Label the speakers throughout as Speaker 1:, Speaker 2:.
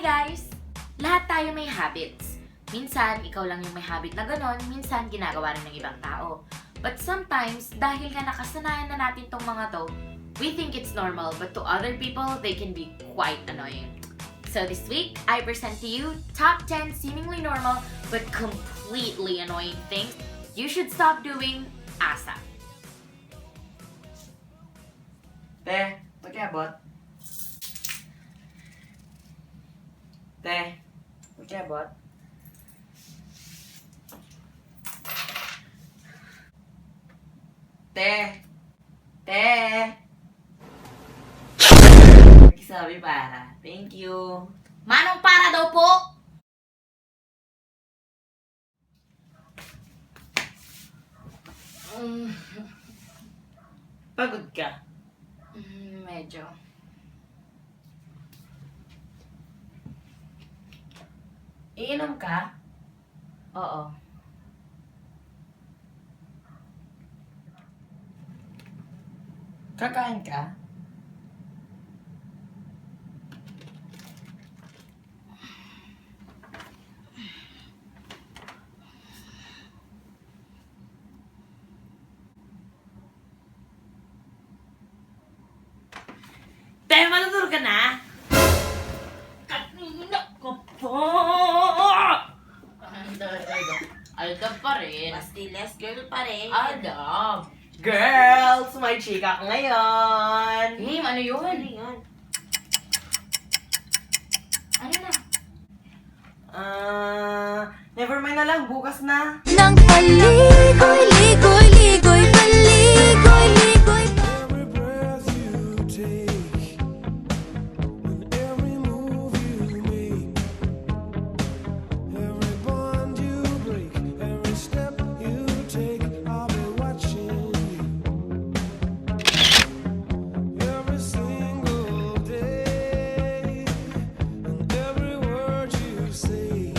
Speaker 1: Hi guys! Lahat tayo may habits. Minsan, ikaw lang yung may habit na ganon, minsan ginagawa rin ng ibang tao. But sometimes, dahil nga nakasanayan na natin tong mga to, we think it's normal, but to other people, they can be quite annoying. So this week, I present to you top 10 seemingly normal but completely annoying things you should stop doing ASAP.
Speaker 2: Te, magkabot? Te, magkabot? Te! Te! Magsabi para. Thank you.
Speaker 1: Manong para daw po!
Speaker 2: Pagod ka?
Speaker 1: Medyo.
Speaker 2: Iinom ka?
Speaker 1: Oo.
Speaker 2: Kakain ka? Te, matutulog ka na? Kanina ko po!
Speaker 1: Alda pa rin.
Speaker 3: Pastiles girl pa rin.
Speaker 1: Adam!
Speaker 2: Girls, may chika ko ngayon!
Speaker 1: Game, ano yun?
Speaker 3: Ano yan?
Speaker 1: Ano na?
Speaker 2: Never mind na lang, bukas na.
Speaker 4: Nang paligoy, ligoy, ligoy, paligoy, ligoy.
Speaker 5: Every breath you take and every move you make, every bond you break, every step you take, I'll be watching you every single day, and every word you say,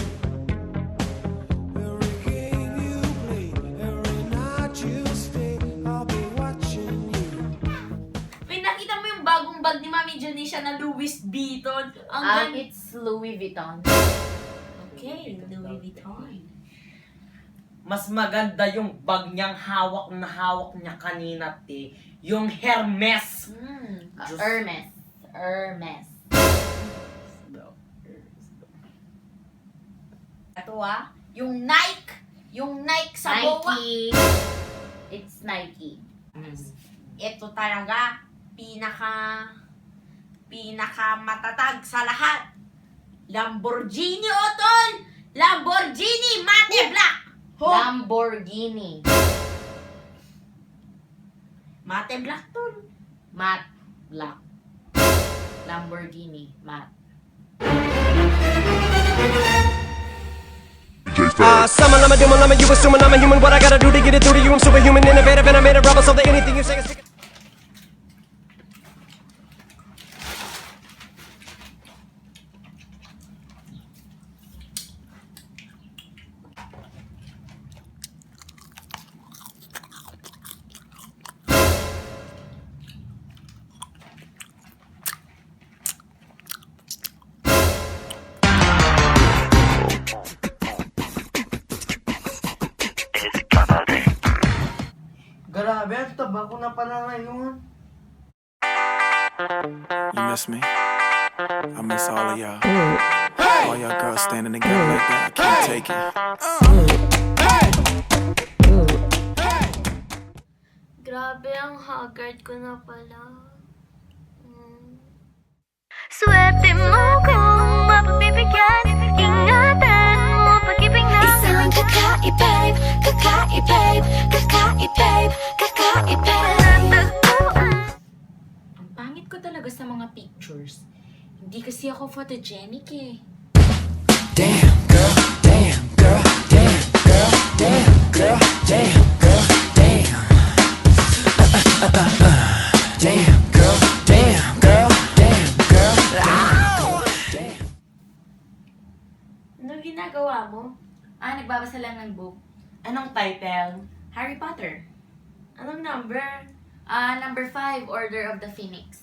Speaker 5: every game you play, every night you stay, I'll be watching you.
Speaker 3: May nakita mo yung bagong bag ni Mami Janisha na Louis Vuitton? Ang ganda.
Speaker 1: It's Louis Vuitton.
Speaker 3: Okay, Louis Vuitton.
Speaker 2: Mas maganda yung bag niyang hawak na hawak niya kanina, te. Yung Hermes. Diyos.
Speaker 1: Hermes. Hermes.
Speaker 3: Ito yung Nike. Yung Nike sa boa.
Speaker 1: Nike. It's Nike.
Speaker 3: Ito talaga, pinaka matatag sa lahat. Lamborghini, Otol! Lamborghini Matte Black! Ho!
Speaker 1: Lamborghini.
Speaker 3: Matte Black, Tol.
Speaker 1: Matte Black. Lamborghini. Matte.
Speaker 5: Summon, I'm a demon, I'm a you assuming I'm a human. What I gotta do to get it through to you? I'm superhuman, innovative, and I made a rebel. So that anything you say is.
Speaker 2: Grabe, ang taba ko na pala ngayon.
Speaker 6: You miss me? I miss all of y'all. All y'all girls standing together like that. I can't take it.
Speaker 4: Grabe, ang haggard ko na pala. Swerte mo kung mapagbibigyan, ingatan mo pag-ibig na isang kakaibig, kakaibig, kakaibig, kakaibig.
Speaker 1: Ang pangit ko talaga sa mga pictures. Hindi kasi ako photogenic eh.
Speaker 6: Damn, girl, damn, girl, damn, girl, damn, girl, damn, girl, damn. Damn, girl, damn, girl, damn, girl, damn.
Speaker 3: Anong ginagawa mo?
Speaker 1: Nagbabasa lang ng book.
Speaker 2: Anong title?
Speaker 1: Harry Potter.
Speaker 3: Anong number?
Speaker 1: Number 5, Order of the Phoenix.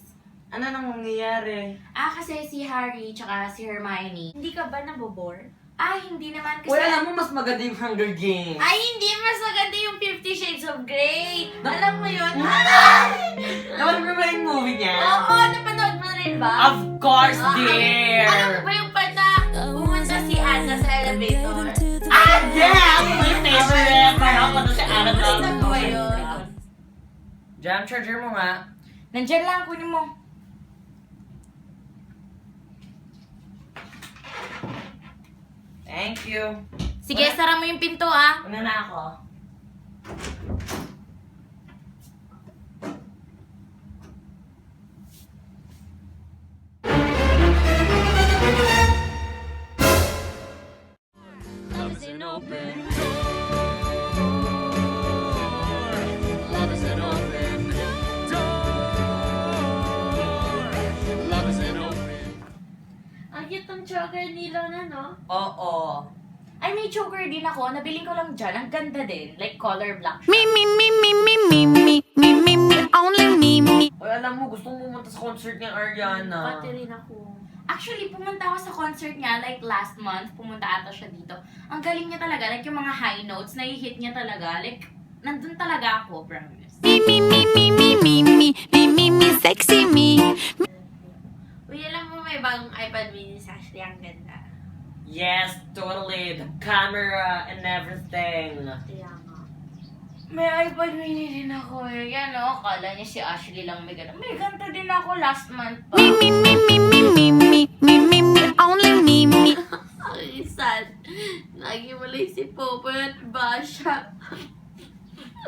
Speaker 2: Ano nang nangyayari?
Speaker 1: Kasi si Harry tsaka si Hermione.
Speaker 3: Hindi ka ba nabobore?
Speaker 1: Hindi naman kasi...
Speaker 2: Uy, alam mo, mas maganda yung Hunger Games.
Speaker 3: Ay, hindi mas maganda yung 50 Shades of Grey. Alam mo yun?
Speaker 2: Napanood mo ba yung movie niya?
Speaker 3: Oo, napanood mo rin ba?
Speaker 2: Of course, dear!
Speaker 3: Alam mo ba yung part na pumunta si Anna sa elevator?
Speaker 2: Yes! My favorite! Parang ako si Anna.
Speaker 3: Ano ba yun?
Speaker 2: Jam charger mo nga.
Speaker 1: Nandyan lang, kunin mo.
Speaker 2: Thank you.
Speaker 1: Sige, sara mo yung pinto, ah.
Speaker 2: Una na ako.
Speaker 3: Ang cute ng choker nila na, no?
Speaker 2: Oo.
Speaker 1: Ay, may choker din ako. Nabiling ko lang dyan. Ang ganda din. Like color black.
Speaker 7: Me, me, me, me, me, me, me, me, me, me, only me, me.
Speaker 2: Uy, alam mo, gusto mo pumunta sa concert ni Ariana.
Speaker 3: Pati rin ako.
Speaker 1: Actually, pumunta ako sa concert niya like last month. Pumunta ata siya dito. Ang galing niya talaga. Like yung mga high notes, nai-hit niya talaga. Like, nandun talaga ako, promise.
Speaker 7: Me, me, me, me, me, me, me, me, me, me, sexy me.
Speaker 3: Uy, alam mo may bagong iPad mini sa Ashley. Ang ganda.
Speaker 2: Yes, totally. The camera and everything.
Speaker 3: Kaya nga.
Speaker 1: May iPad mini din ako eh. Yan o, kala niya si Ashley lang may ganun. May ganito din ako last month pa.
Speaker 7: Me, me, me, me, me, me, me, me, me, me, only me, me.
Speaker 3: Ay, sad. Naghiwalay si Popo at Basha.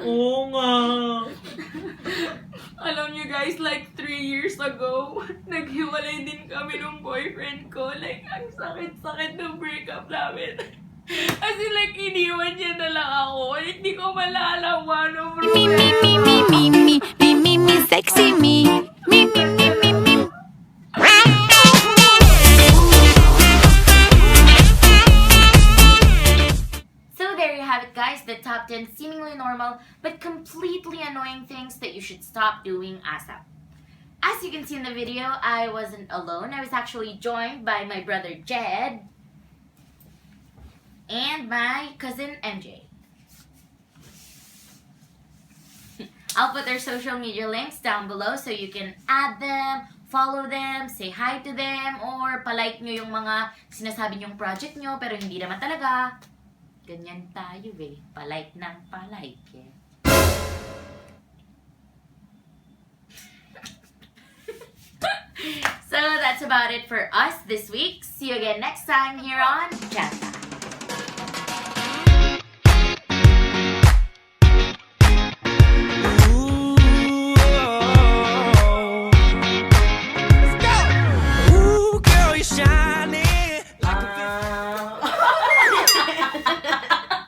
Speaker 2: Oo nga.
Speaker 3: Alam niyo guys, like 3 years ago, naghiwalay din kami ng boyfriend ko. Like, ang sakit-sakit ng breakup namin. Kasi like, iniwan niya na lang ako. Hindi ko malalawa no bro.
Speaker 7: Me, me, me, me, me, me, me, me, me, sexy me. Me, me, me, me, me.
Speaker 1: So there you have it, guys. The top 10 seemingly normal but completely annoying things that you should stop doing ASAP. As you can see in the video, I wasn't alone. I was actually joined by my brother Jed and my cousin MJ. I'll put their social media links down below so you can add them, follow them, say hi to them, or palike nyo yung mga sinasabi nyong project nyo pero hindi naman talaga. Ganyan tayo eh. Palike ng palike eh. So that's about it for us this week. See you again next time here on Chat.